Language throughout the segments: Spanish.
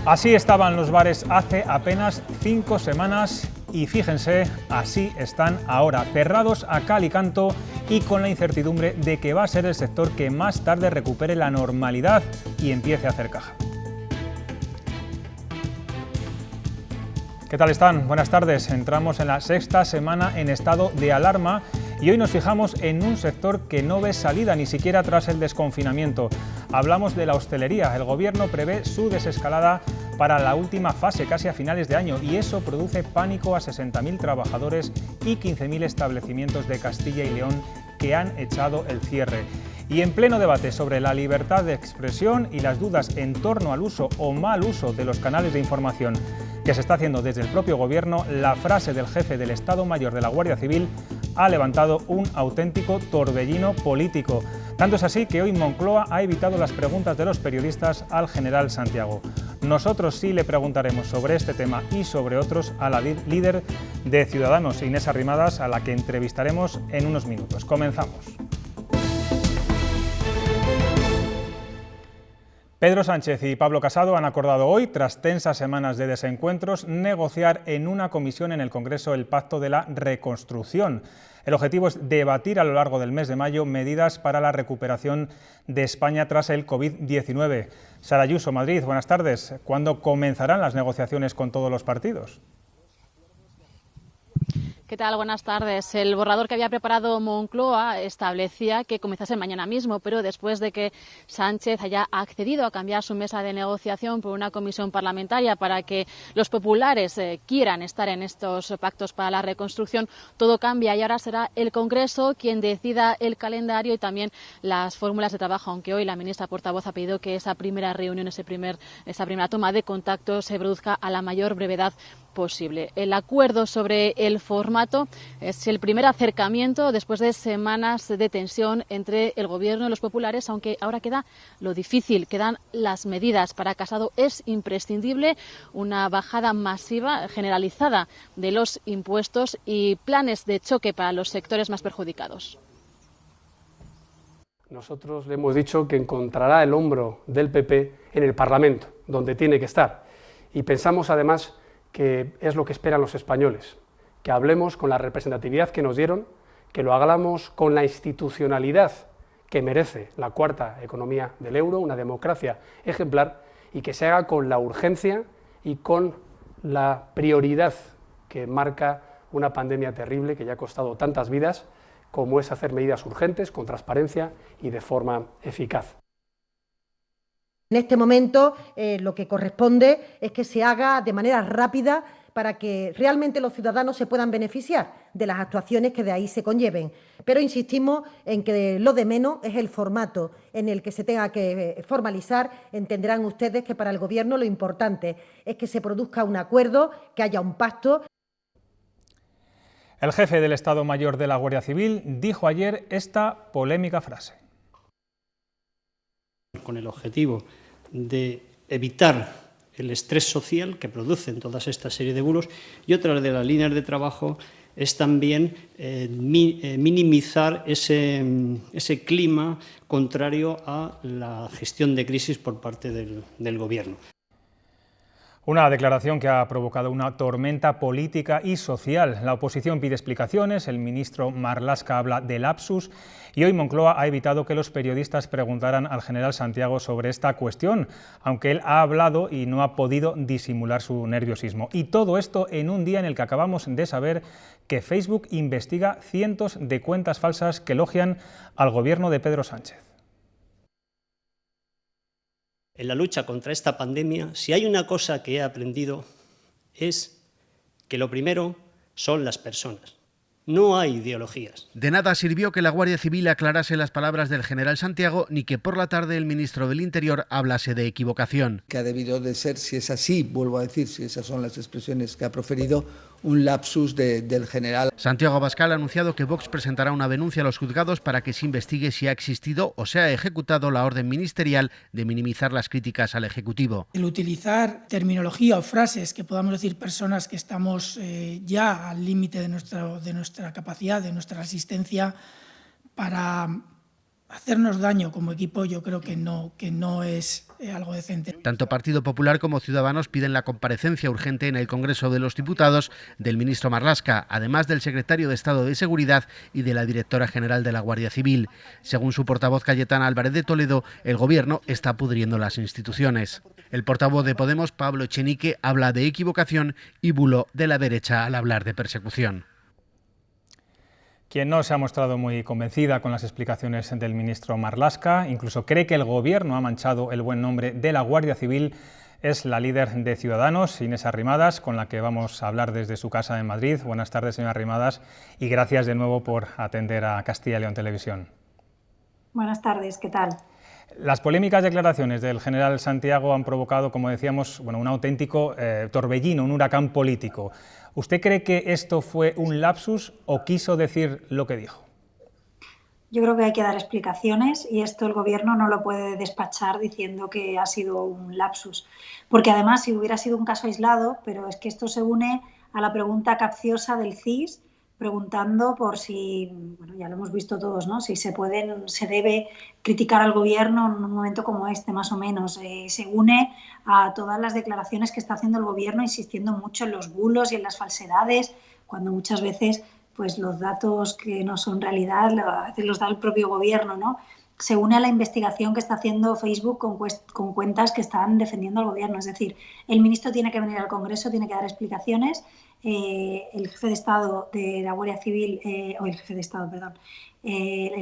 Así estaban los bares hace apenas 5 semanas y fíjense, así están ahora, cerrados a cal y canto y con la incertidumbre de que va a ser el sector que más tarde recupere la normalidad y empiece a hacer caja. ¿Qué tal están? Buenas tardes. Entramos en la 6ª semana en estado de alarma y hoy nos fijamos en un sector que no ve salida ni siquiera tras el desconfinamiento. Hablamos de la hostelería. El Gobierno prevé su desescalada para la última fase, casi a finales de año, y eso produce pánico a 60.000 trabajadores y 15.000 establecimientos de Castilla y León que han echado el cierre. Y en pleno debate sobre la libertad de expresión y las dudas en torno al uso o mal uso de los canales de información que se está haciendo desde el propio Gobierno, la frase del jefe del Estado Mayor de la Guardia Civil ha levantado un auténtico torbellino político. Tanto es así que hoy Moncloa ha evitado las preguntas de los periodistas al general Santiago. Nosotros sí le preguntaremos sobre este tema y sobre otros a la líder de Ciudadanos, Inés Arrimadas, a la que entrevistaremos en unos minutos. Comenzamos. Pedro Sánchez y Pablo Casado han acordado hoy, tras tensas semanas de desencuentros, negociar en una comisión en el Congreso el Pacto de la Reconstrucción. El objetivo es debatir a lo largo del mes de mayo medidas para la recuperación de España tras el COVID-19. Sara Ayuso, Madrid, buenas tardes. ¿Cuándo comenzarán las negociaciones con todos los partidos? ¿Qué tal? Buenas tardes. El borrador que había preparado Moncloa establecía que comenzase mañana mismo, pero después de que Sánchez haya accedido a cambiar su mesa de negociación por una comisión parlamentaria para que los populares quieran estar en estos pactos para la reconstrucción, todo cambia y ahora será el Congreso quien decida el calendario y también las fórmulas de trabajo, aunque hoy la ministra portavoz ha pedido que esa primera reunión, esa primera toma de contacto se produzca a la mayor brevedad posible. El acuerdo sobre el formato es el primer acercamiento después de semanas de tensión entre el Gobierno y los populares, aunque ahora queda lo difícil, quedan las medidas. Para Casado es imprescindible una bajada masiva, generalizada de los impuestos y planes de choque para los sectores más perjudicados. Nosotros le hemos dicho que encontrará el hombro del PP en el Parlamento, donde tiene que estar. Y pensamos además que es lo que esperan los españoles, que hablemos con la representatividad que nos dieron, que lo hagamos con la institucionalidad que merece la cuarta economía del euro, una democracia ejemplar, y que se haga con la urgencia y con la prioridad que marca una pandemia terrible que ya ha costado tantas vidas, como es hacer medidas urgentes, con transparencia y de forma eficaz. En este momento lo que corresponde es que se haga de manera rápida para que realmente los ciudadanos se puedan beneficiar de las actuaciones que de ahí se conlleven. Pero insistimos en que lo de menos es el formato en el que se tenga que formalizar. Entenderán ustedes que para el Gobierno lo importante es que se produzca un acuerdo, que haya un pacto. El jefe del Estado Mayor de la Guardia Civil dijo ayer esta polémica frase. Con el objetivo de evitar el estrés social que producen todas esta serie de bulos, y otra de las líneas de trabajo es también minimizar ese clima contrario a la gestión de crisis por parte del Gobierno. Una declaración que ha provocado una tormenta política y social. La oposición pide explicaciones, el ministro Marlaska habla de lapsus y hoy Moncloa ha evitado que los periodistas preguntaran al general Santiago sobre esta cuestión, aunque él ha hablado y no ha podido disimular su nerviosismo. Y todo esto en un día en el que acabamos de saber que Facebook investiga cientos de cuentas falsas que elogian al gobierno de Pedro Sánchez. En la lucha contra esta pandemia, si hay una cosa que he aprendido, es que lo primero son las personas. No hay ideologías. De nada sirvió que la Guardia Civil aclarase las palabras del general Santiago, ni que por la tarde el ministro del Interior hablase de equivocación. Que ha debido de ser, si es así, vuelvo a decir, si esas son las expresiones que ha proferido, un lapsus del general. Santiago Abascal ha anunciado que Vox presentará una denuncia a los juzgados para que se investigue si ha existido o se ha ejecutado la orden ministerial de minimizar las críticas al Ejecutivo. El utilizar terminología o frases que podamos decir personas que estamos ya al límite de nuestra capacidad, de nuestra resistencia, para hacernos daño como equipo, yo creo que no es algo decente. Tanto Partido Popular como Ciudadanos piden la comparecencia urgente en el Congreso de los Diputados del ministro Marlaska, además del secretario de Estado de Seguridad y de la directora general de la Guardia Civil. Según su portavoz Cayetana Álvarez de Toledo, el Gobierno está pudriendo las instituciones. El portavoz de Podemos, Pablo Echenique, habla de equivocación y bulo de la derecha al hablar de persecución. Quien no se ha mostrado muy convencida con las explicaciones del ministro Marlaska, incluso cree que el Gobierno ha manchado el buen nombre de la Guardia Civil, es la líder de Ciudadanos, Inés Arrimadas, con la que vamos a hablar desde su casa en Madrid. Buenas tardes, señora Arrimadas, y gracias de nuevo por atender a Castilla y León Televisión. Buenas tardes, ¿qué tal? Las polémicas declaraciones del general Santiago han provocado, como decíamos, un auténtico torbellino, un huracán político. ¿Usted cree que esto fue un lapsus o quiso decir lo que dijo? Yo creo que hay que dar explicaciones y esto el Gobierno no lo puede despachar diciendo que ha sido un lapsus. Porque además, si hubiera sido un caso aislado, pero es que esto se une a la pregunta capciosa del CIS, preguntando por si, bueno, ya lo hemos visto todos, ¿no? Si se debe criticar al Gobierno en un momento como este, más o menos. Se une a todas las declaraciones que está haciendo el Gobierno, insistiendo mucho en los bulos y en las falsedades, cuando muchas veces pues los datos que no son realidad los da el propio Gobierno, ¿no? Se une a la investigación que está haciendo Facebook con cuentas que están defendiendo al Gobierno. Es decir, el ministro tiene que venir al Congreso, tiene que dar explicaciones. El jefe de Estado de la Guardia Civil, el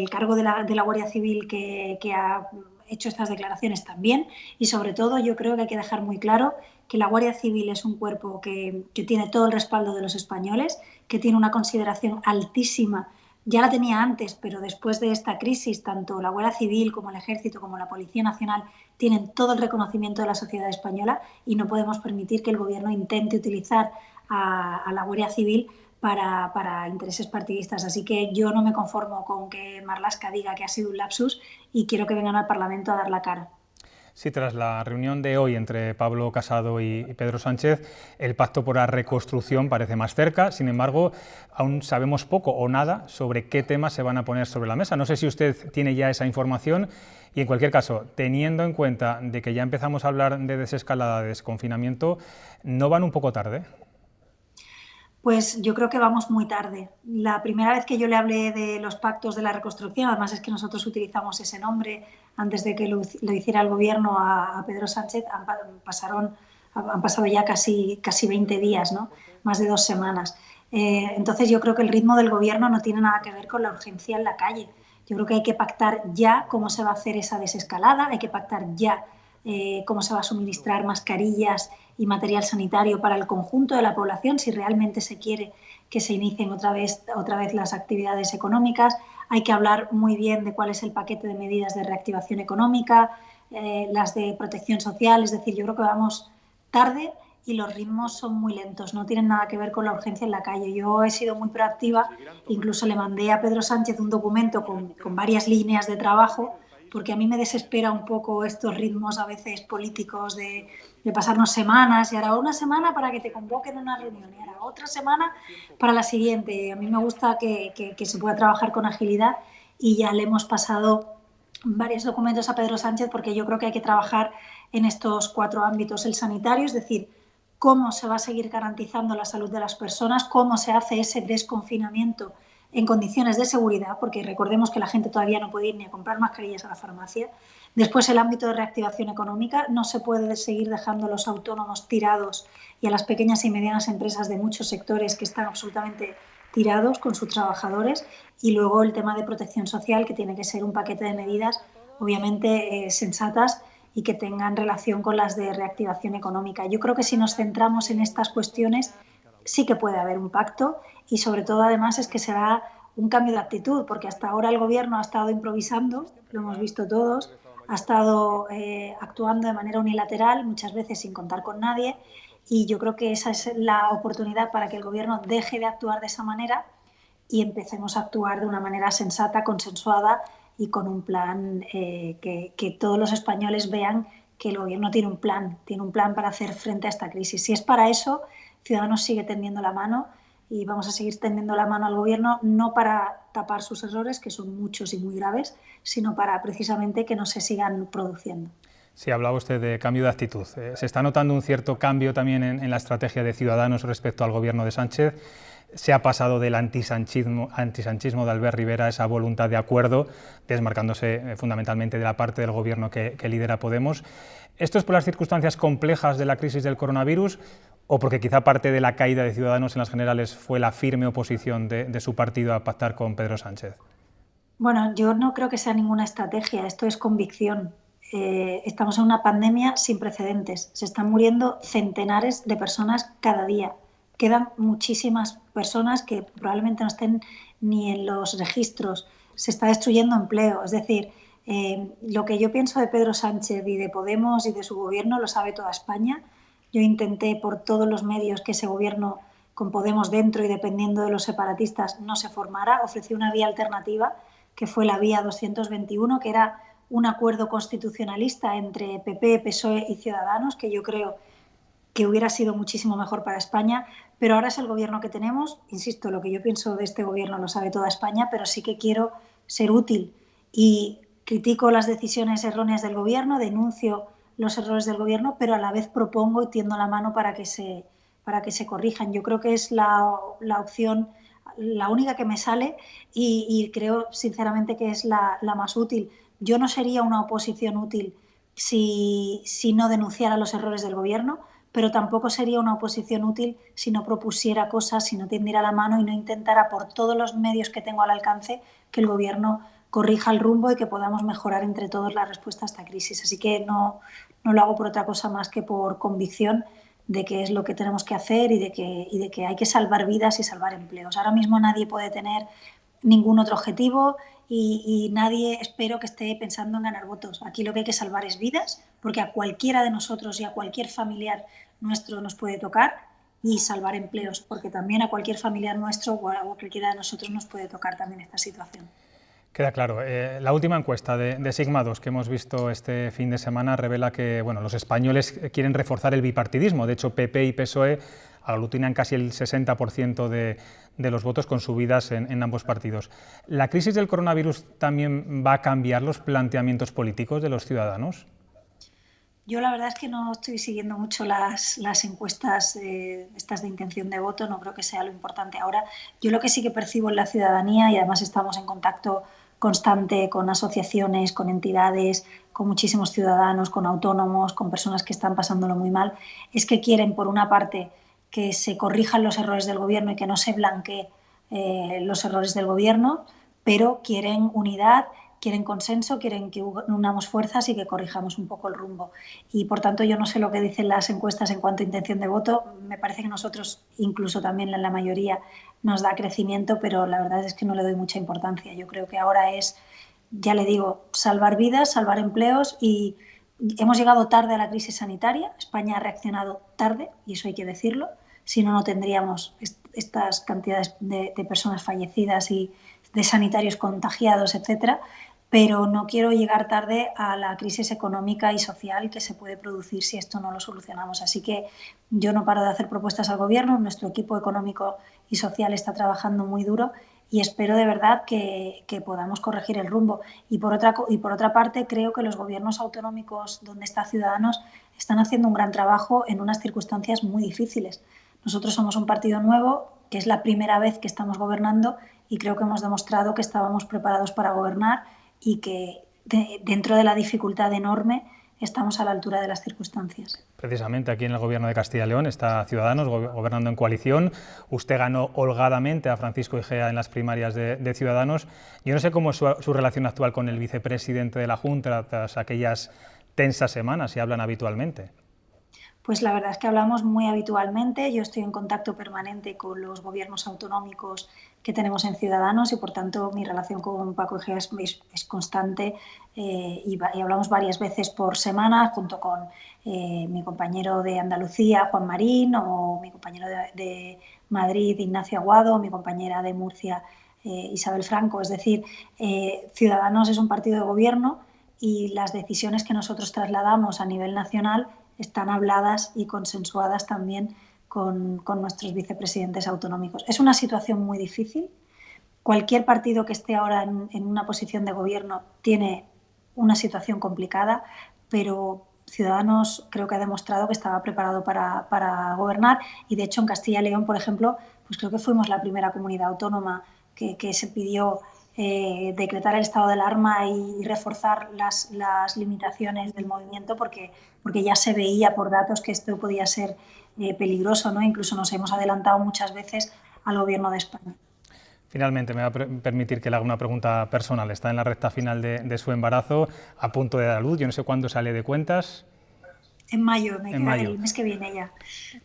cargo de la Guardia Civil que ha hecho estas declaraciones también, y sobre todo yo creo que hay que dejar muy claro que la Guardia Civil es un cuerpo que tiene todo el respaldo de los españoles, que tiene una consideración altísima. Ya la tenía antes, pero después de esta crisis, tanto la Guardia Civil como el Ejército como la Policía Nacional tienen todo el reconocimiento de la sociedad española y no podemos permitir que el Gobierno intente utilizar a la Guardia Civil para intereses partidistas. Así que yo no me conformo con que Marlaska diga que ha sido un lapsus y quiero que vengan al Parlamento a dar la cara. Sí, tras la reunión de hoy entre Pablo Casado y Pedro Sánchez, el pacto por la reconstrucción parece más cerca. Sin embargo, aún sabemos poco o nada sobre qué temas se van a poner sobre la mesa. No sé si usted tiene ya esa información y, en cualquier caso, teniendo en cuenta de que ya empezamos a hablar de desescalada, de desconfinamiento, ¿no van un poco tarde? Pues yo creo que vamos muy tarde. La primera vez que yo le hablé de los pactos de la reconstrucción, además es que nosotros utilizamos ese nombre antes de que lo hiciera el Gobierno a Pedro Sánchez, han pasado ya casi 20 días, ¿no? Más de 2 semanas. Entonces yo creo que el ritmo del Gobierno no tiene nada que ver con la urgencia en la calle. Yo creo que hay que pactar ya cómo se va a hacer esa desescalada, hay que pactar ya cómo se va a suministrar mascarillas y material sanitario para el conjunto de la población si realmente se quiere que se inicien otra vez las actividades económicas. Hay que hablar muy bien de cuál es el paquete de medidas de reactivación económica, las de protección social. Es decir, yo creo que vamos tarde y los ritmos son muy lentos, no tienen nada que ver con la urgencia en la calle. Yo he sido muy proactiva, incluso le mandé a Pedro Sánchez un documento con varias líneas de trabajo, porque a mí me desespera un poco estos ritmos a veces políticos de pasarnos semanas y ahora una semana para que te convoquen a una reunión y ahora otra semana para la siguiente. A mí me gusta que se pueda trabajar con agilidad y ya le hemos pasado varios documentos a Pedro Sánchez porque yo creo que hay que trabajar en estos 4 ámbitos. El sanitario, es decir, cómo se va a seguir garantizando la salud de las personas, cómo se hace ese desconfinamiento en condiciones de seguridad, porque recordemos que la gente todavía no puede ir ni a comprar mascarillas a la farmacia. Después, el ámbito de reactivación económica. No se puede seguir dejando a los autónomos tirados y a las pequeñas y medianas empresas de muchos sectores que están absolutamente tirados con sus trabajadores. Y luego el tema de protección social, que tiene que ser un paquete de medidas, obviamente sensatas y que tengan relación con las de reactivación económica. Yo creo que si nos centramos en estas cuestiones, sí que puede haber un pacto y sobre todo además es que será un cambio de actitud, porque hasta ahora el Gobierno ha estado improvisando, lo hemos visto todos, ha estado actuando de manera unilateral, muchas veces sin contar con nadie, y yo creo que esa es la oportunidad para que el Gobierno deje de actuar de esa manera y empecemos a actuar de una manera sensata, consensuada y con un plan que todos los españoles vean que el Gobierno tiene un plan para hacer frente a esta crisis. Si es para eso, Ciudadanos sigue tendiendo la mano y vamos a seguir tendiendo la mano al Gobierno, no para tapar sus errores, que son muchos y muy graves, sino para precisamente que no se sigan produciendo. Sí, hablaba usted de cambio de actitud. Se está notando un cierto cambio también en la estrategia de Ciudadanos respecto al gobierno de Sánchez. Se ha pasado del antisanchismo de Albert Rivera a esa voluntad de acuerdo, desmarcándose fundamentalmente de la parte del gobierno que lidera Podemos. ¿Esto es por las circunstancias complejas de la crisis del coronavirus o porque quizá parte de la caída de Ciudadanos en las generales fue la firme oposición de su partido a pactar con Pedro Sánchez? Bueno, yo no creo que sea ninguna estrategia, esto es convicción. Estamos en una pandemia sin precedentes, se están muriendo centenares de personas cada día. Quedan muchísimas personas que probablemente no estén ni en los registros, se está destruyendo empleo, es decir, lo que yo pienso de Pedro Sánchez y de Podemos y de su gobierno lo sabe toda España. Yo intenté por todos los medios que ese gobierno con Podemos dentro y dependiendo de los separatistas no se formara, ofrecí una vía alternativa que fue la vía 221, que era un acuerdo constitucionalista entre PP, PSOE y Ciudadanos, que yo creo que hubiera sido muchísimo mejor para España, pero ahora es el gobierno que tenemos. Insisto, lo que yo pienso de este gobierno lo sabe toda España, pero sí que quiero ser útil y critico las decisiones erróneas del gobierno, denuncio los errores del gobierno, pero a la vez propongo y tiendo la mano para que se corrijan. Yo creo que es la opción, la única que me sale y creo sinceramente que es la más útil. Yo no sería una oposición útil si no denunciara los errores del gobierno, pero tampoco sería una oposición útil si no propusiera cosas, si no tendiera la mano y no intentara por todos los medios que tengo al alcance que el gobierno corrija el rumbo y que podamos mejorar entre todos la respuesta a esta crisis. Así que no lo hago por otra cosa más que por convicción de que es lo que tenemos que hacer y de que hay que salvar vidas y salvar empleos. Ahora mismo nadie puede tener ningún otro objetivo y nadie espero que esté pensando en ganar votos. Aquí lo que hay que salvar es vidas, porque a cualquiera de nosotros y a cualquier familiar nuestro nos puede tocar, y salvar empleos, porque también a cualquier familiar nuestro o a cualquiera de nosotros nos puede tocar también esta situación. Queda claro. La última encuesta de Sigma 2 que hemos visto este fin de semana revela que los españoles quieren reforzar el bipartidismo. De hecho, PP y PSOE aglutinan casi el 60% de los votos con subidas en ambos partidos. ¿La crisis del coronavirus también va a cambiar los planteamientos políticos de los ciudadanos? Yo la verdad es que no estoy siguiendo mucho las encuestas estas de intención de voto, no creo que sea lo importante ahora. Yo lo que sí que percibo en la ciudadanía, y además estamos en contacto constante con asociaciones, con entidades, con muchísimos ciudadanos, con autónomos, con personas que están pasándolo muy mal, es que quieren, por una parte, que se corrijan los errores del gobierno y que no se blanqueen los errores del gobierno, pero quieren unidad, quieren consenso, quieren que unamos fuerzas y que corrijamos un poco el rumbo. Y por tanto yo no sé lo que dicen las encuestas en cuanto a intención de voto, me parece que nosotros, incluso también en la mayoría, nos da crecimiento, pero la verdad es que no le doy mucha importancia. Yo creo que ahora es, ya le digo, salvar vidas, salvar empleos, y hemos llegado tarde a la crisis sanitaria. España ha reaccionado tarde, y eso hay que decirlo, si no, no tendríamos estas cantidades de personas fallecidas y de sanitarios contagiados, etcétera. Pero no quiero llegar tarde a la crisis económica y social que se puede producir si esto no lo solucionamos. Así que yo no paro de hacer propuestas al gobierno, nuestro equipo económico y social está trabajando muy duro y espero de verdad que podamos corregir el rumbo. Y por otra parte, creo que los gobiernos autonómicos donde está Ciudadanos están haciendo un gran trabajo en unas circunstancias muy difíciles. Nosotros somos un partido nuevo, que es la primera vez que estamos gobernando, y creo que hemos demostrado que estábamos preparados para gobernar y que dentro de la dificultad enorme estamos a la altura de las circunstancias. Precisamente aquí en el Gobierno de Castilla y León está Ciudadanos gobernando en coalición. Usted ganó holgadamente a Francisco Igea en las primarias de Ciudadanos. Yo no sé cómo es su relación actual con el vicepresidente de la Junta tras aquellas tensas semanas, si hablan habitualmente. Pues la verdad es que hablamos muy habitualmente. Yo estoy en contacto permanente con los gobiernos autonómicos que tenemos en Ciudadanos y, por tanto, mi relación con Paco Igea es constante y hablamos varias veces por semana junto con mi compañero de Andalucía, Juan Marín, o mi compañero de Madrid, Ignacio Aguado, o mi compañera de Murcia, Isabel Franco. Es decir, Ciudadanos es un partido de gobierno y las decisiones que nosotros trasladamos a nivel nacional están habladas y consensuadas también con nuestros vicepresidentes autonómicos. Es una situación muy difícil. Cualquier partido que esté ahora en una posición de gobierno tiene una situación complicada, pero Ciudadanos creo que ha demostrado que estaba preparado para gobernar y, de hecho, en Castilla y León, por ejemplo, pues creo que fuimos la primera comunidad autónoma que se pidió decretar el estado de alarma y reforzar las limitaciones del movimiento porque ya se veía por datos que esto podía ser peligroso, ¿no? Incluso nos hemos adelantado muchas veces al Gobierno de España. Finalmente, me va a permitir que le haga una pregunta personal. Está en la recta final de su embarazo, a punto de dar a luz. Yo no sé cuándo sale de cuentas. En mayo, me queda el mes que viene ya.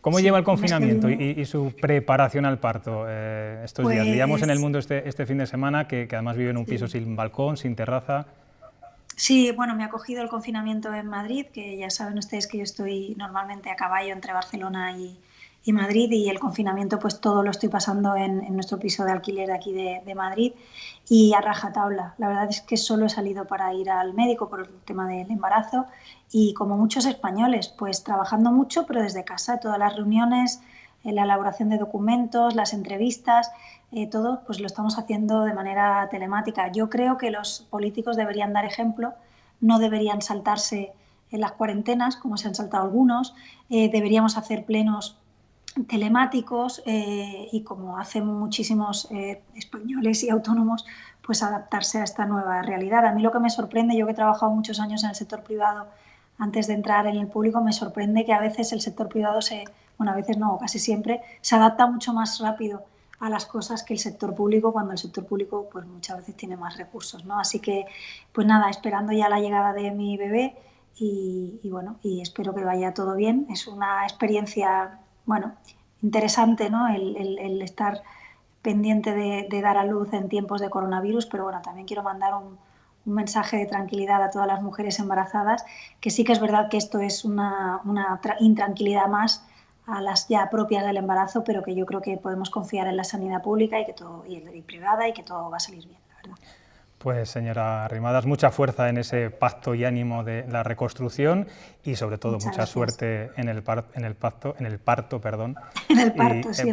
¿Cómo lleva el confinamiento y su preparación al parto estos días? Leíamos en El Mundo este fin de semana que además vive en un piso sin balcón, sin terraza. Sí, bueno, me ha cogido el confinamiento en Madrid, que ya saben ustedes que yo estoy normalmente a caballo entre Barcelona y Madrid, y el confinamiento pues todo lo estoy pasando en nuestro piso de alquiler de aquí de Madrid y a rajatabla. La verdad es que solo he salido para ir al médico por el tema del embarazo y, como muchos españoles, pues trabajando mucho pero desde casa, todas las reuniones, la elaboración de documentos, las entrevistas, todo pues lo estamos haciendo de manera telemática. Yo creo que los políticos deberían dar ejemplo, no deberían saltarse en las cuarentenas como se han saltado algunos, deberíamos hacer plenos telemáticos y, como hacen muchísimos españoles y autónomos, pues adaptarse a esta nueva realidad. A mí lo que me sorprende, yo que he trabajado muchos años en el sector privado antes de entrar en el público, me sorprende que a veces el sector privado a veces no, casi siempre, se adapta mucho más rápido a las cosas que el sector público, cuando el sector público pues muchas veces tiene más recursos, ¿no? Así que, pues nada, esperando ya la llegada de mi bebé y espero que vaya todo bien. Es una experiencia interesante, ¿no? El estar pendiente de dar a luz en tiempos de coronavirus, pero bueno, también quiero mandar un mensaje de tranquilidad a todas las mujeres embarazadas, que sí que es verdad que esto es una intranquilidad más a las ya propias del embarazo, pero que yo creo que podemos confiar en la sanidad pública y privada y que todo va a salir bien, la verdad. Pues, señora Arrimadas, mucha fuerza en ese pacto y ánimo de la reconstrucción y, sobre todo, mucha suerte en el parto. En el parto, sí.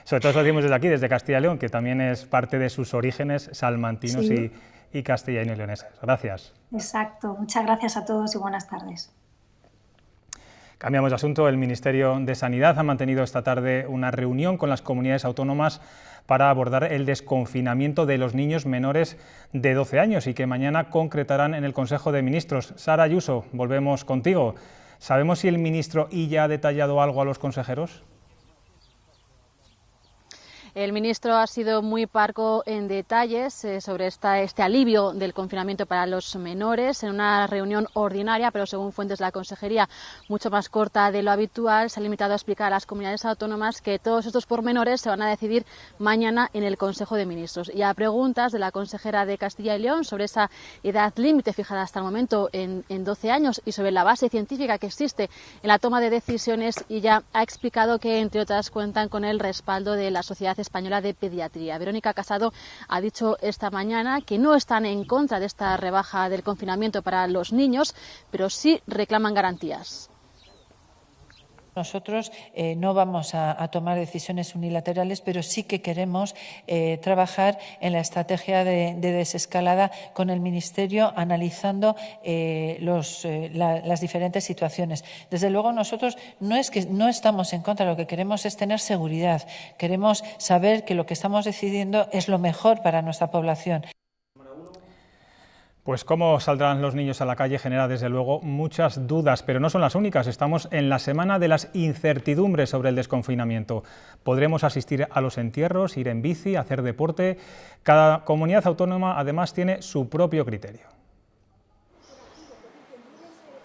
Sobre todo, lo decimos desde aquí, desde Castilla y León, que también es parte de sus orígenes salmantinos y castellano-leoneses. Gracias. Exacto. Muchas gracias a todos y buenas tardes. Cambiamos de asunto. El Ministerio de Sanidad ha mantenido esta tarde una reunión con las comunidades autónomas para abordar el desconfinamiento de los niños menores de 12 años y que mañana concretarán en el Consejo de Ministros. Sara Ayuso, volvemos contigo. ¿Sabemos si el ministro Illa ha detallado algo a los consejeros? El ministro ha sido muy parco en detalles sobre este alivio del confinamiento para los menores en una reunión ordinaria, pero según fuentes de la Consejería mucho más corta de lo habitual. Se ha limitado a explicar a las comunidades autónomas que todos estos pormenores se van a decidir mañana en el Consejo de Ministros. Y a preguntas de la consejera de Castilla y León sobre esa edad límite fijada hasta el momento en 12 años y sobre la base científica que existe en la toma de decisiones, ella ha explicado que, entre otras, cuentan con el respaldo de la Sociedad Española de Pediatría. Verónica Casado ha dicho esta mañana que no están en contra de esta rebaja del confinamiento para los niños, pero sí reclaman garantías. Nosotros no vamos a tomar decisiones unilaterales, pero sí que queremos trabajar en la estrategia de desescalada con el Ministerio, analizando las diferentes situaciones. Desde luego, nosotros no es que no estamos en contra, lo que queremos es tener seguridad. Queremos saber que lo que estamos decidiendo es lo mejor para nuestra población. Pues cómo saldrán los niños a la calle genera desde luego muchas dudas, pero no son las únicas. Estamos en la semana de las incertidumbres sobre el desconfinamiento. Podremos asistir a los entierros, ir en bici, hacer deporte. Cada comunidad autónoma además tiene su propio criterio.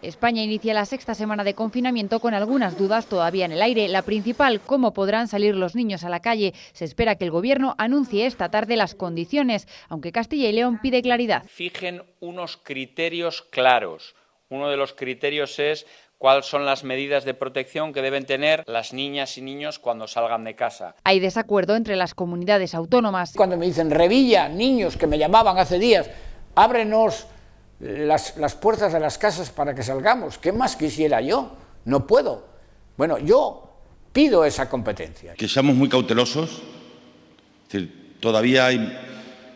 España inicia la sexta semana de confinamiento con algunas dudas todavía en el aire. La principal, cómo podrán salir los niños a la calle. Se espera que el Gobierno anuncie esta tarde las condiciones, aunque Castilla y León pide claridad. Fijen unos criterios claros. Uno de los criterios es cuáles son las medidas de protección que deben tener las niñas y niños cuando salgan de casa. Hay desacuerdo entre las comunidades autónomas. Cuando me dicen Revilla, niños que me llamaban hace días, ábrenos las puertas de las casas para que salgamos. ¿Qué más quisiera yo? No puedo. Bueno, yo pido esa competencia. Que seamos muy cautelosos. Es decir, todavía hay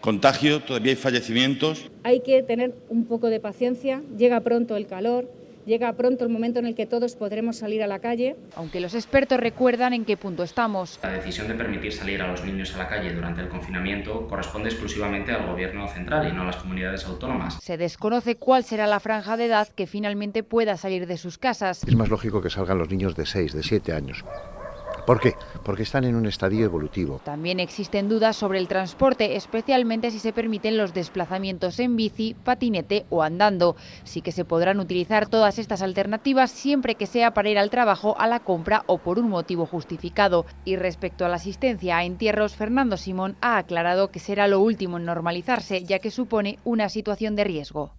contagio, todavía hay fallecimientos. Hay que tener un poco de paciencia, llega pronto el calor, llega pronto el momento en el que todos podremos salir a la calle. Aunque los expertos recuerdan en qué punto estamos. La decisión de permitir salir a los niños a la calle durante el confinamiento corresponde exclusivamente al Gobierno central y no a las comunidades autónomas. Se desconoce cuál será la franja de edad que finalmente pueda salir de sus casas. Es más lógico que salgan los niños de 6, de 7 años. ¿Por qué? Porque están en un estadio evolutivo. También existen dudas sobre el transporte, especialmente si se permiten los desplazamientos en bici, patinete o andando. Sí que se podrán utilizar todas estas alternativas siempre que sea para ir al trabajo, a la compra o por un motivo justificado. Y respecto a la asistencia a entierros, Fernando Simón ha aclarado que será lo último en normalizarse, ya que supone una situación de riesgo.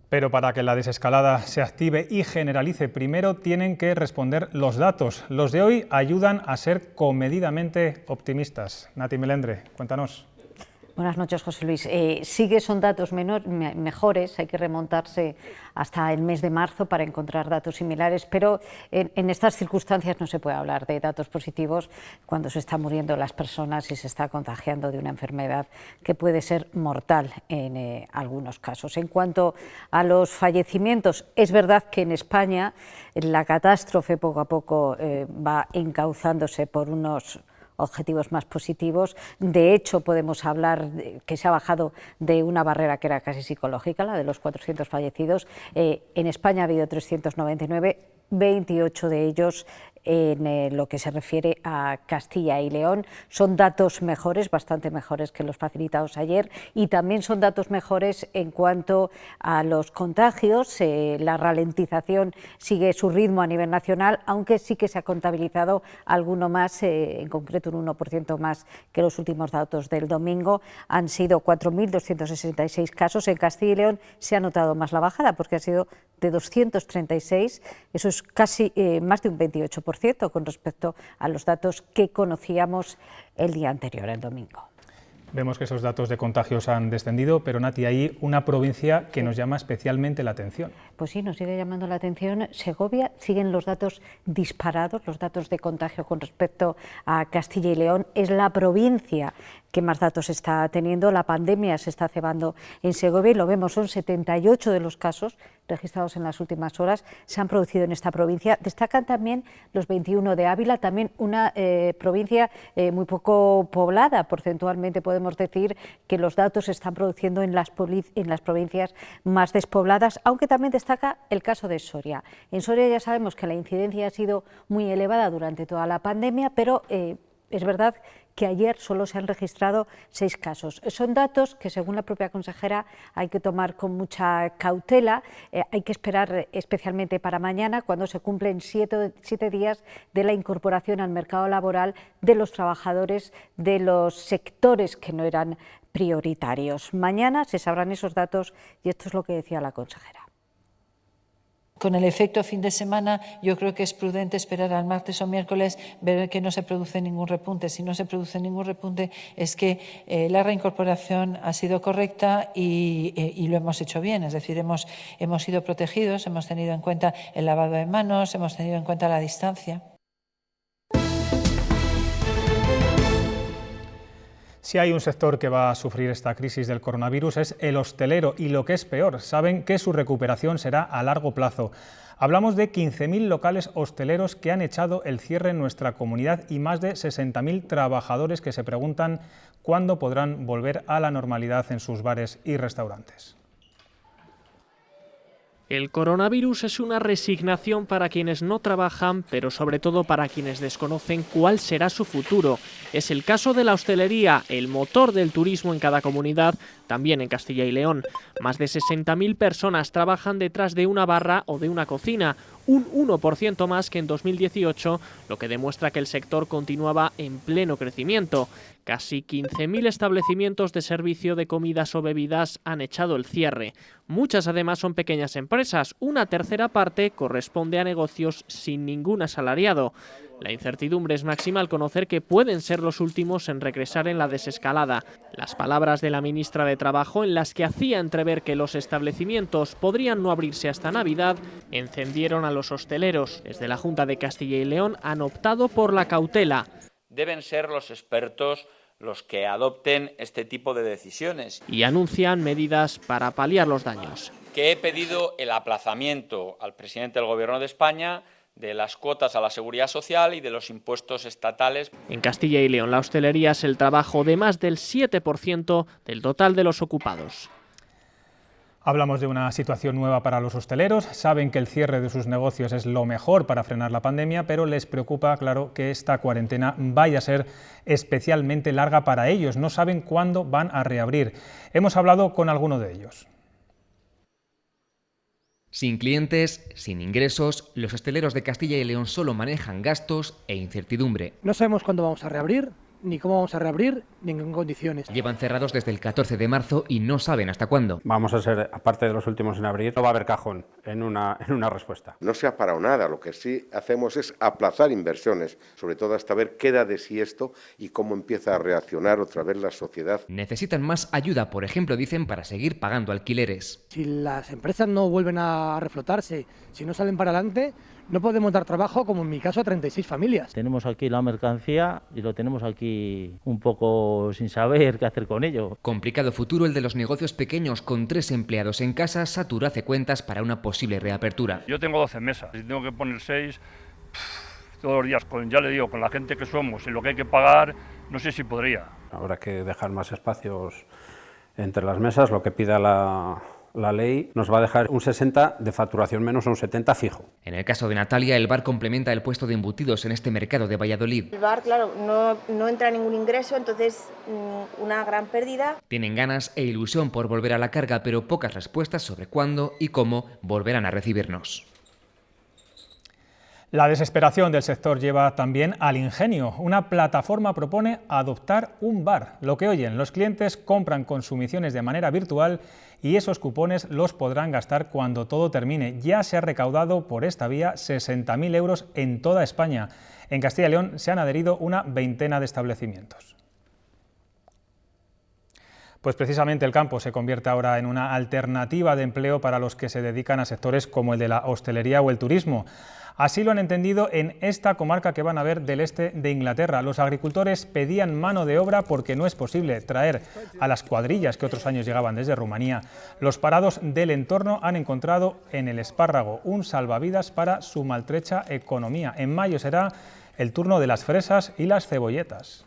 Pero para que la desescalada se active y generalice, primero tienen que responder los datos. Los de hoy ayudan a ser comedidamente optimistas. Nati Melendre, cuéntanos. Buenas noches, José Luis. Sí que son datos mejores, hay que remontarse hasta el mes de marzo para encontrar datos similares, pero en estas circunstancias no se puede hablar de datos positivos cuando se están muriendo las personas y se está contagiando de una enfermedad que puede ser mortal en algunos casos. En cuanto a los fallecimientos, es verdad que en España la catástrofe poco a poco va encauzándose por unos objetivos más positivos. De hecho, podemos hablar que se ha bajado de una barrera que era casi psicológica, la de los 400 fallecidos. En España ha habido 399, 28 de ellos en lo que se refiere a Castilla y León. Son datos mejores, bastante mejores que los facilitados ayer, y también son datos mejores en cuanto a los contagios. La ralentización sigue su ritmo a nivel nacional, aunque sí que se ha contabilizado alguno más, en concreto un 1% más que los últimos datos del domingo. Han sido 4.266 casos. En Castilla y León se ha notado más la bajada porque ha sido de 236, eso es casi más de un 28% con respecto a los datos que conocíamos el día anterior, el domingo. Vemos que esos datos de contagios han descendido, pero Nati, hay una provincia que nos llama especialmente la atención. Pues sí, nos sigue llamando la atención Segovia. Siguen los datos disparados, los datos de contagio con respecto a Castilla y León. Es la provincia que más datos está teniendo. La pandemia se está cebando en Segovia y lo vemos, son 78 de los casos registrados en las últimas horas se han producido en esta provincia. Destacan también los 21 de Ávila, también una provincia muy poco poblada. Porcentualmente podemos decir que los datos se están produciendo en las provincias más despobladas, aunque también destaca el caso de Soria. En Soria ya sabemos que la incidencia ha sido muy elevada durante toda la pandemia, pero es verdad que ayer solo se han registrado 6 casos. Son datos que, según la propia consejera, hay que tomar con mucha cautela. Hay que esperar especialmente para mañana, cuando se cumplen 7 días de la incorporación al mercado laboral de los trabajadores de los sectores que no eran prioritarios. Mañana se sabrán esos datos y esto es lo que decía la consejera. Con el efecto fin de semana, yo creo que es prudente esperar al martes o miércoles, ver que no se produce ningún repunte. Si no se produce ningún repunte, es que la reincorporación ha sido correcta y lo hemos hecho bien. Es decir, hemos sido protegidos, hemos tenido en cuenta el lavado de manos, hemos tenido en cuenta la distancia. Si hay un sector que va a sufrir esta crisis del coronavirus es el hostelero y, lo que es peor, saben que su recuperación será a largo plazo. Hablamos de 15.000 locales hosteleros que han echado el cierre en nuestra comunidad y más de 60.000 trabajadores que se preguntan cuándo podrán volver a la normalidad en sus bares y restaurantes. El coronavirus es una resignación para quienes no trabajan, pero sobre todo para quienes desconocen cuál será su futuro. Es el caso de la hostelería, el motor del turismo en cada comunidad, también en Castilla y León. Más de 60.000 personas trabajan detrás de una barra o de una cocina, un 1% más que en 2018, lo que demuestra que el sector continuaba en pleno crecimiento. Casi 15.000 establecimientos de servicio de comidas o bebidas han echado el cierre. Muchas además son pequeñas empresas, una tercera parte corresponde a negocios sin ningún asalariado. La incertidumbre es máxima al conocer que pueden ser los últimos en regresar en la desescalada. Las palabras de la ministra de Trabajo, en las que hacía entrever que los establecimientos podrían no abrirse hasta Navidad, encendieron a los hosteleros. Desde la Junta de Castilla y León han optado por la cautela. Deben ser los expertos los que adopten este tipo de decisiones. Y anuncian medidas para paliar los daños. Que he pedido el aplazamiento al presidente del Gobierno de España de las cuotas a la Seguridad Social y de los impuestos estatales. En Castilla y León, la hostelería es el trabajo de más del 7% del total de los ocupados. Hablamos de una situación nueva para los hosteleros. Saben que el cierre de sus negocios es lo mejor para frenar la pandemia, pero les preocupa, claro, que esta cuarentena vaya a ser especialmente larga para ellos. No saben cuándo van a reabrir. Hemos hablado con alguno de ellos. Sin clientes, sin ingresos, los hosteleros de Castilla y León solo manejan gastos e incertidumbre. No sabemos cuándo vamos a reabrir, ni cómo vamos a reabrir, ni en condiciones. Llevan cerrados desde el 14 de marzo y no saben hasta cuándo. Vamos a ser, aparte de los últimos en abrir, no va a haber cajón en una respuesta. No se ha parado nada, lo que sí hacemos es aplazar inversiones, sobre todo hasta ver qué da de sí esto y cómo empieza a reaccionar otra vez la sociedad. Necesitan más ayuda, por ejemplo, dicen, para seguir pagando alquileres. Si las empresas no vuelven a reflotarse, si no salen para adelante, no podemos dar trabajo, como en mi caso, a 36 familias. Tenemos aquí la mercancía y lo tenemos aquí un poco sin saber qué hacer con ello. Complicado futuro el de los negocios pequeños con 3 empleados en casa. Satur hace cuentas para una posible reapertura. Yo tengo 12 mesas, si tengo que poner 6, todos los días, ya le digo, con la gente que somos y lo que hay que pagar, no sé si podría. Habrá que dejar más espacios entre las mesas, lo que pida la ley nos va a dejar un 60 de facturación menos un 70 fijo. En el caso de Natalia, el bar complementa el puesto de embutidos en este mercado de Valladolid. El bar, claro, no entra ningún ingreso, entonces una gran pérdida. Tienen ganas e ilusión por volver a la carga, pero pocas respuestas sobre cuándo y cómo volverán a recibirnos. La desesperación del sector lleva también al ingenio. Una plataforma propone adoptar un bar. Lo que oyen, los clientes compran consumiciones de manera virtual y esos cupones los podrán gastar cuando todo termine. Ya se ha recaudado por esta vía 60.000 euros en toda España. En Castilla y León se han adherido una veintena de establecimientos. Pues precisamente el campo se convierte ahora en una alternativa de empleo para los que se dedican a sectores como el de la hostelería o el turismo. Así lo han entendido en esta comarca que van a ver del este de Inglaterra. Los agricultores pedían mano de obra porque no es posible traer a las cuadrillas que otros años llegaban desde Rumanía. Los parados del entorno han encontrado en el espárrago un salvavidas para su maltrecha economía. En mayo será el turno de las fresas y las cebolletas.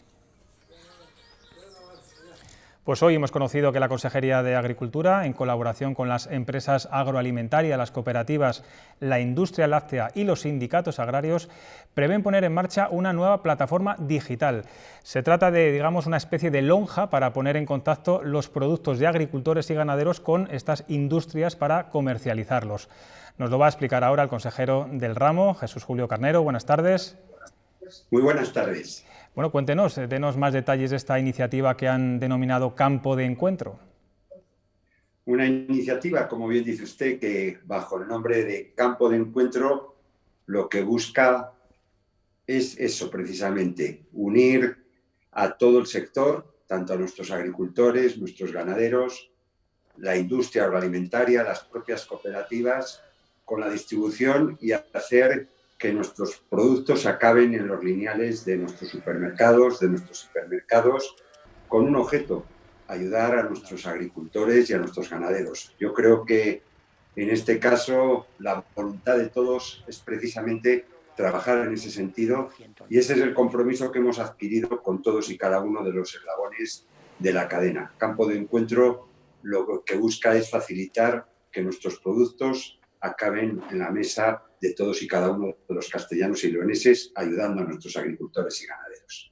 Pues hoy hemos conocido que la Consejería de Agricultura, en colaboración con las empresas agroalimentarias, las cooperativas, la industria láctea y los sindicatos agrarios, prevén poner en marcha una nueva plataforma digital. Se trata de, digamos, una especie de lonja para poner en contacto los productos de agricultores y ganaderos con estas industrias para comercializarlos. Nos lo va a explicar ahora el consejero del ramo, Jesús Julio Carnero. Buenas tardes. Muy buenas tardes. Bueno, cuéntenos, denos más detalles de esta iniciativa que han denominado Campo de Encuentro. Una iniciativa, como bien dice usted, que bajo el nombre de Campo de Encuentro lo que busca es eso precisamente, unir a todo el sector, tanto a nuestros agricultores, nuestros ganaderos, la industria agroalimentaria, las propias cooperativas, con la distribución y hacer que nuestros productos acaben en los lineales de nuestros supermercados, con un objeto, ayudar a nuestros agricultores y a nuestros ganaderos. Yo creo que en este caso la voluntad de todos es precisamente trabajar en ese sentido y ese es el compromiso que hemos adquirido con todos y cada uno de los eslabones de la cadena. Campo de Encuentro lo que busca es facilitar que nuestros productos acaben en la mesa de todos y cada uno de los castellanos y leoneses, ayudando a nuestros agricultores y ganaderos.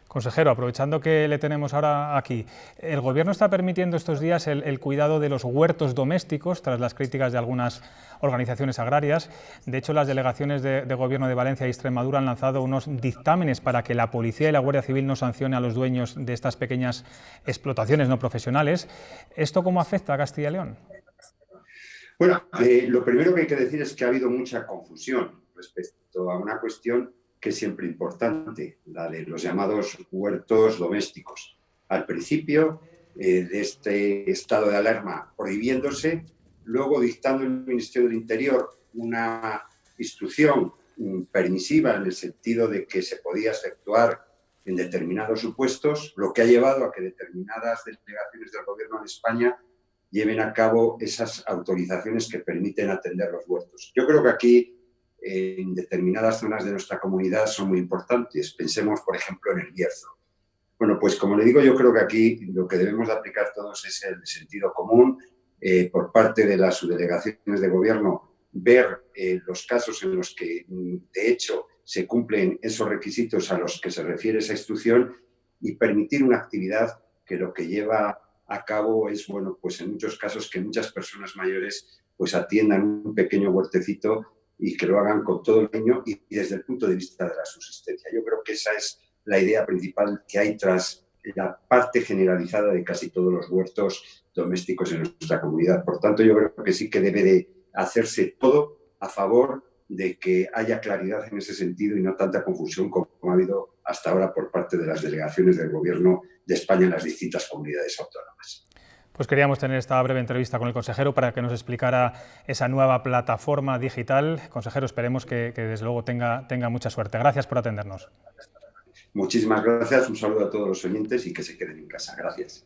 Consejero, aprovechando que le tenemos ahora aquí, el Gobierno está permitiendo estos días el cuidado de los huertos domésticos tras las críticas de algunas organizaciones agrarias. De hecho, las delegaciones de Gobierno de Valencia y Extremadura han lanzado unos dictámenes para que la Policía y la Guardia Civil no sancione a los dueños de estas pequeñas explotaciones no profesionales. ¿Esto cómo afecta a Castilla y León? Bueno, lo primero que hay que decir es que ha habido mucha confusión respecto a una cuestión que es siempre importante, la de los llamados huertos domésticos. Al principio de este estado de alarma prohibiéndose, luego dictando el Ministerio del Interior una instrucción permisiva en el sentido de que se podía efectuar en determinados supuestos, lo que ha llevado a que determinadas delegaciones del Gobierno en España lleven a cabo esas autorizaciones que permiten atender los huertos. Yo creo que aquí, en determinadas zonas de nuestra comunidad, son muy importantes. Pensemos, por ejemplo, en el Bierzo. Bueno, pues como le digo, yo creo que aquí lo que debemos de aplicar todos es el sentido común, por parte de las subdelegaciones de Gobierno, ver los casos en los que, de hecho, se cumplen esos requisitos a los que se refiere esa instrucción y permitir una actividad que lo que lleva a cabo es, bueno, pues en muchos casos que muchas personas mayores pues atiendan un pequeño huertecito y que lo hagan con todo el cariño y desde el punto de vista de la subsistencia. Yo creo que esa es la idea principal que hay tras la parte generalizada de casi todos los huertos domésticos en nuestra comunidad. Por tanto, yo creo que sí que debe de hacerse todo a favor de que haya claridad en ese sentido y no tanta confusión como ha habido hasta ahora por parte de las delegaciones del Gobierno de España en las distintas comunidades autónomas. Pues queríamos tener esta breve entrevista con el consejero para que nos explicara esa nueva plataforma digital. Consejero, esperemos que desde luego tenga mucha suerte. Gracias por atendernos. Muchísimas gracias, un saludo a todos los oyentes y que se queden en casa. Gracias.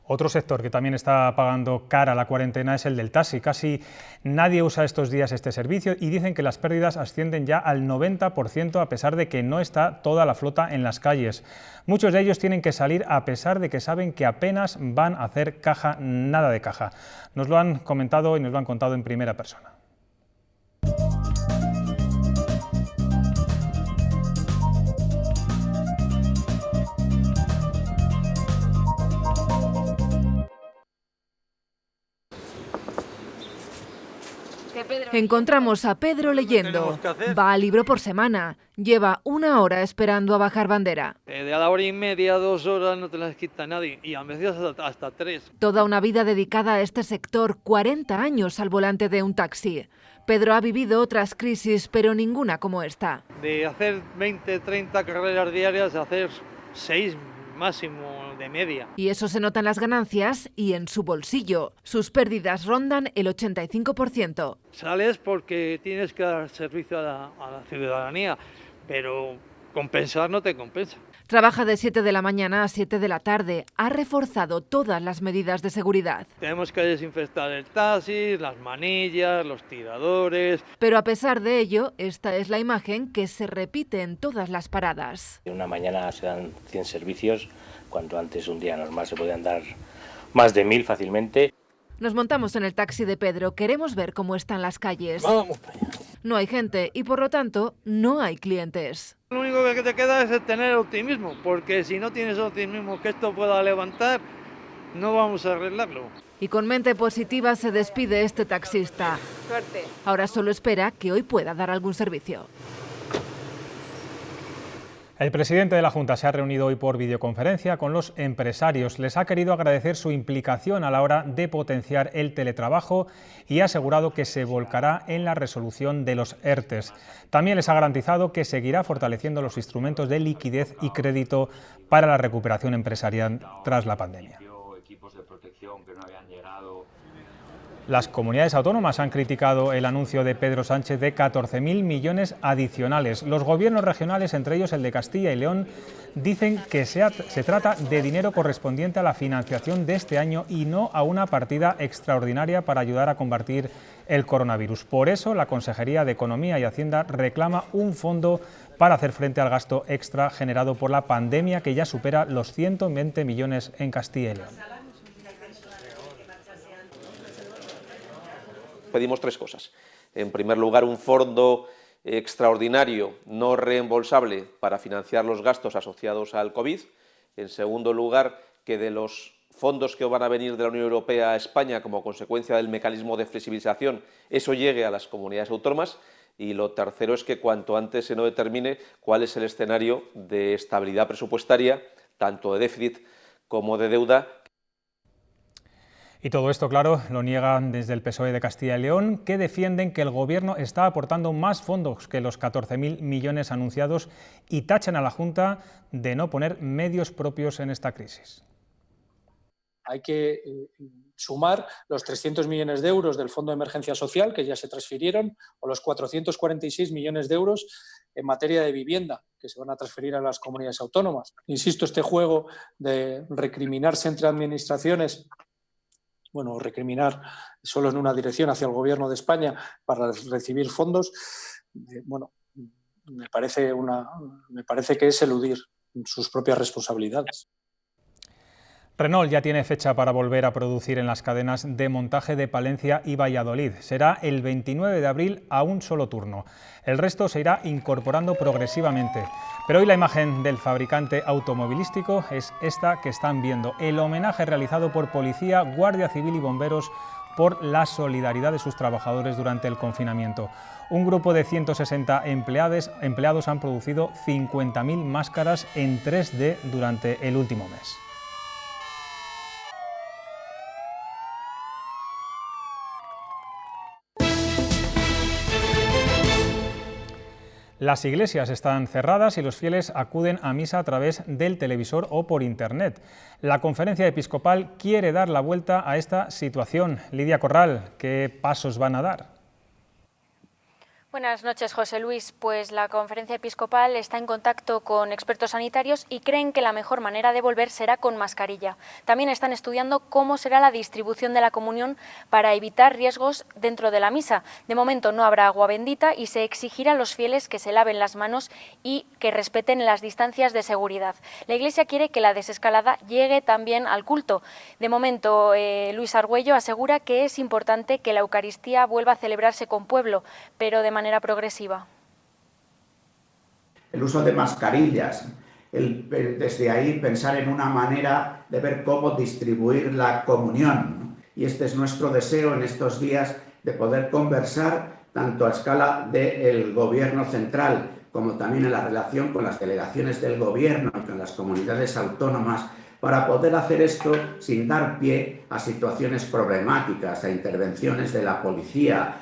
Otro sector que también está pagando cara la cuarentena es el del taxi. Casi nadie usa estos días este servicio y dicen que las pérdidas ascienden ya al 90% a pesar de que no está toda la flota en las calles. Muchos de ellos tienen que salir a pesar de que saben que apenas van a hacer caja, nada de caja. Nos lo han comentado y nos lo han contado en primera persona. Encontramos a Pedro leyendo. Va al libro por semana. Lleva 1 hora esperando a bajar bandera. De a la hora y media, 2 horas no te las quita nadie y a veces hasta 3. Toda una vida dedicada a este sector, 40 años al volante de un taxi. Pedro ha vivido otras crisis, pero ninguna como esta. De hacer 20, 30 carreras diarias a hacer 6 máximo de media. Y eso se nota en las ganancias y en su bolsillo. Sus pérdidas rondan el 85%. Sales porque tienes que dar servicio a la ciudadanía, pero compensar no te compensa. Trabaja de 7 de la mañana a 7 de la tarde. Ha reforzado todas las medidas de seguridad. Tenemos que desinfectar el taxi, las manillas, los tiradores. Pero a pesar de ello, esta es la imagen que se repite en todas las paradas. En una mañana se dan 100 servicios, cuanto antes un día normal se podían dar más de 1000 fácilmente. Nos montamos en el taxi de Pedro. Queremos ver cómo están las calles. Vamos para allá. No hay gente y por lo tanto no hay clientes. Lo único que te queda es tener optimismo, porque si no tienes optimismo que esto pueda levantar, no vamos a arreglarlo. Y con mente positiva se despide este taxista. Suerte. Ahora solo espera que hoy pueda dar algún servicio. El presidente de la Junta se ha reunido hoy por videoconferencia con los empresarios. Les ha querido agradecer su implicación a la hora de potenciar el teletrabajo y ha asegurado que se volcará en la resolución de los ERTEs. También les ha garantizado que seguirá fortaleciendo los instrumentos de liquidez y crédito para la recuperación empresarial tras la pandemia. Las comunidades autónomas han criticado el anuncio de Pedro Sánchez de 14.000 millones adicionales. Los gobiernos regionales, entre ellos el de Castilla y León, dicen que se trata de dinero correspondiente a la financiación de este año y no a una partida extraordinaria para ayudar a combatir el coronavirus. Por eso, la Consejería de Economía y Hacienda reclama un fondo para hacer frente al gasto extra generado por la pandemia, que ya supera los 120 millones en Castilla y León. Pedimos 3 cosas. En primer lugar, un fondo extraordinario no reembolsable para financiar los gastos asociados al COVID. En segundo lugar, que de los fondos que van a venir de la Unión Europea a España como consecuencia del mecanismo de flexibilización, eso llegue a las comunidades autónomas. Y lo tercero es que cuanto antes se nos determine cuál es el escenario de estabilidad presupuestaria, tanto de déficit como de deuda. Y todo esto, claro, lo niegan desde el PSOE de Castilla y León, que defienden que el Gobierno está aportando más fondos que los 14.000 millones anunciados y tachan a la Junta de no poner medios propios en esta crisis. hay que sumar los 300 millones de euros del Fondo de Emergencia Social, que ya se transfirieron, o los 446 millones de euros en materia de vivienda, que se van a transferir a las comunidades autónomas. Insisto, este juego de recriminarse entre administraciones, bueno, recriminar solo en una dirección hacia el Gobierno de España para recibir fondos, bueno, me parece que es eludir sus propias responsabilidades. Renault ya tiene fecha para volver a producir en las cadenas de montaje de Palencia y Valladolid. Será el 29 de abril a un solo turno. El resto se irá incorporando progresivamente. Pero hoy la imagen del fabricante automovilístico es esta que están viendo. El homenaje realizado por Policía, Guardia Civil y Bomberos por la solidaridad de sus trabajadores durante el confinamiento. Un grupo de 160 empleados han producido 50.000 máscaras en 3D durante el último mes. Las iglesias están cerradas y los fieles acuden a misa a través del televisor o por internet. La Conferencia Episcopal quiere dar la vuelta a esta situación. Lidia Corral, ¿qué pasos van a dar? Buenas noches, José Luis. Pues la Conferencia Episcopal está en contacto con expertos sanitarios y creen que la mejor manera de volver será con mascarilla. También están estudiando cómo será la distribución de la comunión para evitar riesgos dentro de la misa. De momento no habrá agua bendita y se exigirá a los fieles que se laven las manos y que respeten las distancias de seguridad. La Iglesia quiere que la desescalada llegue también al culto. De momento, Luis Argüello asegura que es importante que la Eucaristía vuelva a celebrarse con pueblo, pero de manera progresiva. El uso de mascarillas, desde ahí pensar en una manera de ver cómo distribuir la comunión, ¿no? Y este es nuestro deseo en estos días, de poder conversar tanto a escala del gobierno central como también en la relación con las delegaciones del gobierno y con las comunidades autónomas, para poder hacer esto sin dar pie a situaciones problemáticas, a intervenciones de la policía.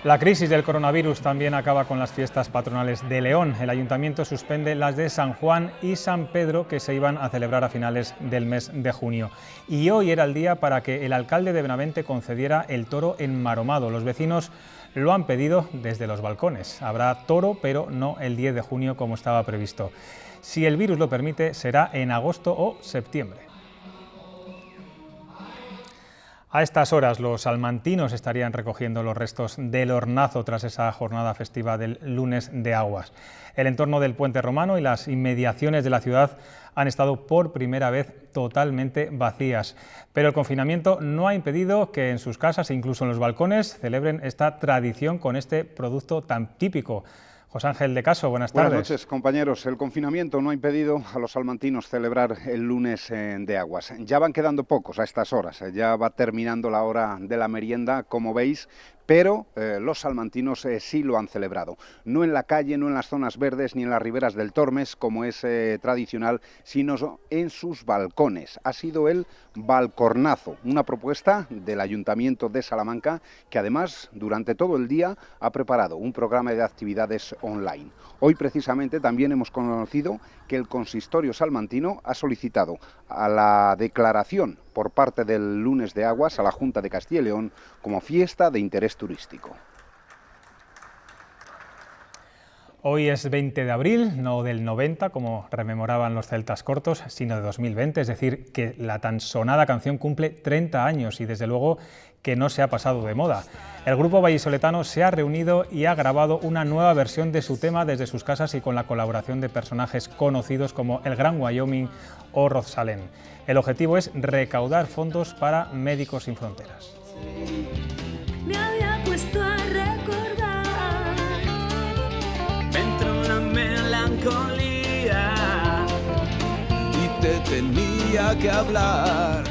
La crisis del coronavirus también acaba con las fiestas patronales de León. El ayuntamiento suspende las de San Juan y San Pedro, que se iban a celebrar a finales del mes de junio. Y hoy era el día para que el alcalde de Benavente concediera el toro enmaromado. Los vecinos lo han pedido desde los balcones. Habrá toro, pero no el 10 de junio como estaba previsto. Si el virus lo permite, será en agosto o septiembre. A estas horas los salmantinos estarían recogiendo los restos del hornazo tras esa jornada festiva del lunes de aguas. El entorno del puente romano y las inmediaciones de la ciudad han estado por primera vez totalmente vacías, pero el confinamiento no ha impedido que en sus casas e incluso en los balcones celebren esta tradición con este producto tan típico. José Ángel de Caso, buenas tardes. Buenas noches, compañeros. El confinamiento no ha impedido a los salmantinos celebrar el lunes de aguas. Ya van quedando pocos a estas horas, ya va terminando la hora de la merienda, como veis, pero los salmantinos sí lo han celebrado. No en la calle, no en las zonas verdes ni en las riberas del Tormes, como es tradicional, sino en sus balcones. Ha sido el balcornazo, una propuesta del Ayuntamiento de Salamanca, que además durante todo el día ha preparado un programa de actividades online. Hoy precisamente también hemos conocido que el consistorio salmantino ha solicitado a la declaración por parte del lunes de aguas a la Junta de Castilla y León como fiesta de interés turístico. Hoy es 20 de abril, no del 90, como rememoraban los celtas cortos, sino de 2020, es decir, que la tan sonada canción cumple 30 años y desde luego que no se ha pasado de moda. El grupo vallisoletano se ha reunido y ha grabado una nueva versión de su tema desde sus casas y con la colaboración de personajes conocidos como el Gran Wyoming o Rosalén. El objetivo es recaudar fondos para Médicos Sin Fronteras. Me había puesto a recordar, me entró una melancolía y te tenía que hablar.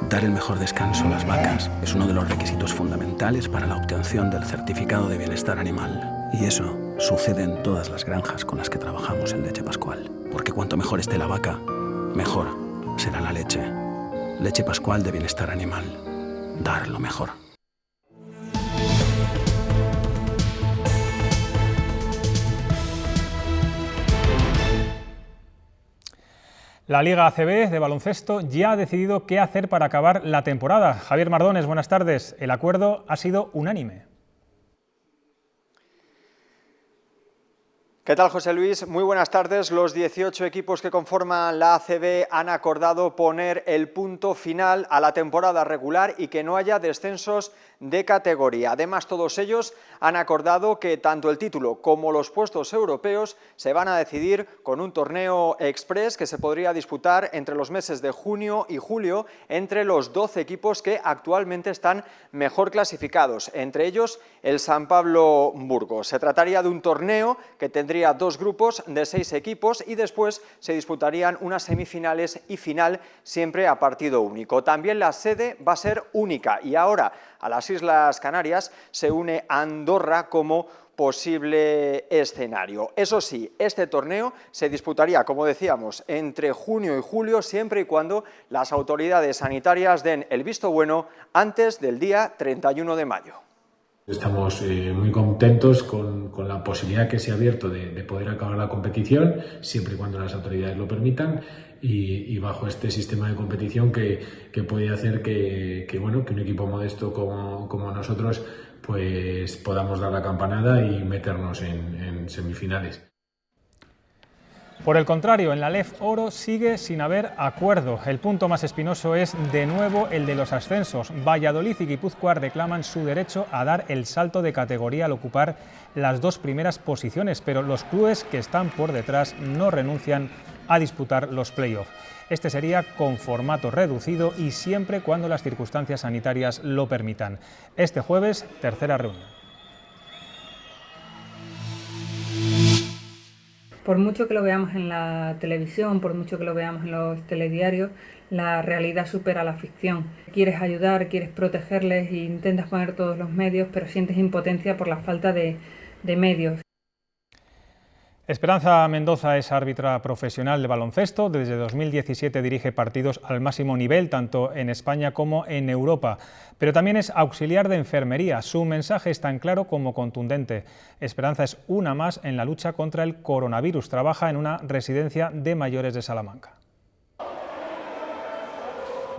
Dar el mejor descanso a las vacas es uno de los requisitos fundamentales para la obtención del certificado de bienestar animal. Y eso sucede en todas las granjas con las que trabajamos en Leche Pascual. Porque cuanto mejor esté la vaca, mejor será la leche. Leche Pascual de Bienestar Animal. Dar lo mejor. La Liga ACB de baloncesto ya ha decidido qué hacer para acabar la temporada. Javier Mardones, buenas tardes. El acuerdo ha sido unánime. ¿Qué tal, José Luis? Muy buenas tardes. Los 18 equipos que conforman la ACB han acordado poner el punto final a la temporada regular y que no haya descensos de categoría. Además, todos ellos han acordado que tanto el título como los puestos europeos se van a decidir con un torneo express que se podría disputar entre los meses de junio y julio entre los 12 equipos que actualmente están mejor clasificados, entre ellos el San Pablo Burgos. Se trataría de un torneo que tendría 2 grupos de 6 equipos y después se disputarían unas semifinales y final siempre a partido único. También la sede va a ser única y ahora a las Islas Canarias se une Andorra como posible escenario. Eso sí, este torneo se disputaría, como decíamos, entre junio y julio, siempre y cuando las autoridades sanitarias den el visto bueno antes del día 31 de mayo. Estamos muy contentos con la posibilidad que se ha abierto de poder acabar la competición, siempre y cuando las autoridades lo permitan, y bajo este sistema de competición que puede hacer que un equipo modesto como nosotros pues podamos dar la campanada y meternos en semifinales. Por el contrario, en la LEF Oro sigue sin haber acuerdo. El punto más espinoso es de nuevo el de los ascensos. Valladolid y Guipúzcoa reclaman su derecho a dar el salto de categoría al ocupar las 2 primeras posiciones, pero los clubes que están por detrás no renuncian a disputar los playoffs. Este sería con formato reducido y siempre cuando las circunstancias sanitarias lo permitan. Este jueves, tercera reunión. Por mucho que lo veamos en la televisión, por mucho que lo veamos en los telediarios, la realidad supera la ficción. Quieres ayudar, quieres protegerles e intentas poner todos los medios, pero sientes impotencia por la falta de medios. Esperanza Mendoza es árbitra profesional de baloncesto. Desde 2017 dirige partidos al máximo nivel, tanto en España como en Europa. Pero también es auxiliar de enfermería. Su mensaje es tan claro como contundente. Esperanza es una más en la lucha contra el coronavirus. Trabaja en una residencia de mayores de Salamanca.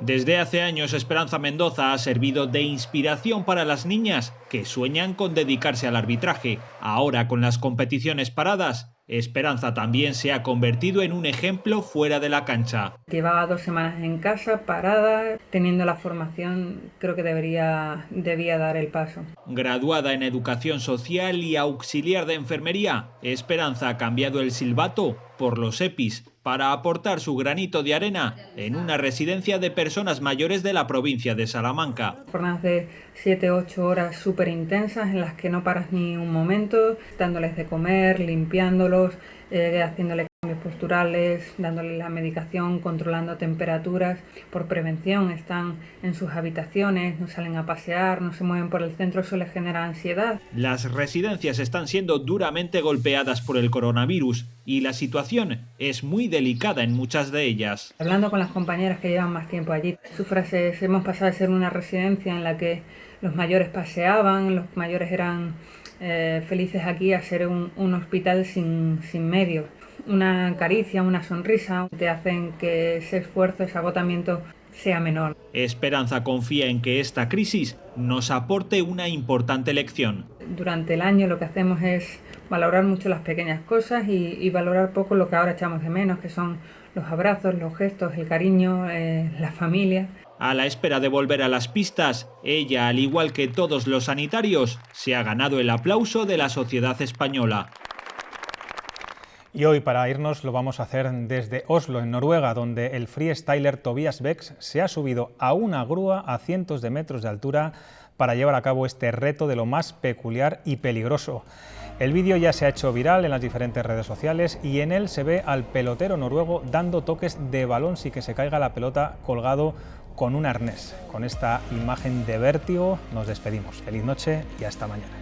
Desde hace años, Esperanza Mendoza ha servido de inspiración para las niñas que sueñan con dedicarse al arbitraje. Ahora, con las competiciones paradas, Esperanza también se ha convertido en un ejemplo fuera de la cancha. Llevaba 2 semanas en casa, parada, teniendo la formación, creo que debía dar el paso. Graduada en Educación Social y auxiliar de enfermería, Esperanza ha cambiado el silbato por los EPIs para aportar su granito de arena en una residencia de personas mayores de la provincia de Salamanca. Jornadas de 7-8 horas súper intensas en las que no paras ni un momento, dándoles de comer, limpiándolos, haciéndoles cambios posturales, dándoles la medicación, controlando temperaturas. Por prevención están en sus habitaciones, no salen a pasear, no se mueven por el centro, eso les genera ansiedad. Las residencias están siendo duramente golpeadas por el coronavirus y la situación es muy delicada en muchas de ellas. Hablando con las compañeras que llevan más tiempo allí, su frase es: hemos pasado de ser una residencia en la que los mayores paseaban, los mayores eran felices aquí, a ser un hospital sin medios. Una caricia, una sonrisa te hacen que ese esfuerzo, ese agotamiento sea menor. Esperanza confía en que esta crisis nos aporte una importante lección. Durante el año lo que hacemos es valorar mucho las pequeñas cosas y valorar poco lo que ahora echamos de menos, que son los abrazos, los gestos, el cariño, la familia. A la espera de volver a las pistas, ella, al igual que todos los sanitarios, se ha ganado el aplauso de la sociedad española. Y hoy, para irnos, lo vamos a hacer desde Oslo, en Noruega, donde el freestyler Tobias Bex se ha subido a una grúa a cientos de metros de altura para llevar a cabo este reto de lo más peculiar y peligroso. El vídeo ya se ha hecho viral en las diferentes redes sociales y en él se ve al pelotero noruego dando toques de balón sin que se caiga la pelota, colgado con un arnés. Con esta imagen de vértigo nos despedimos. Feliz noche y hasta mañana.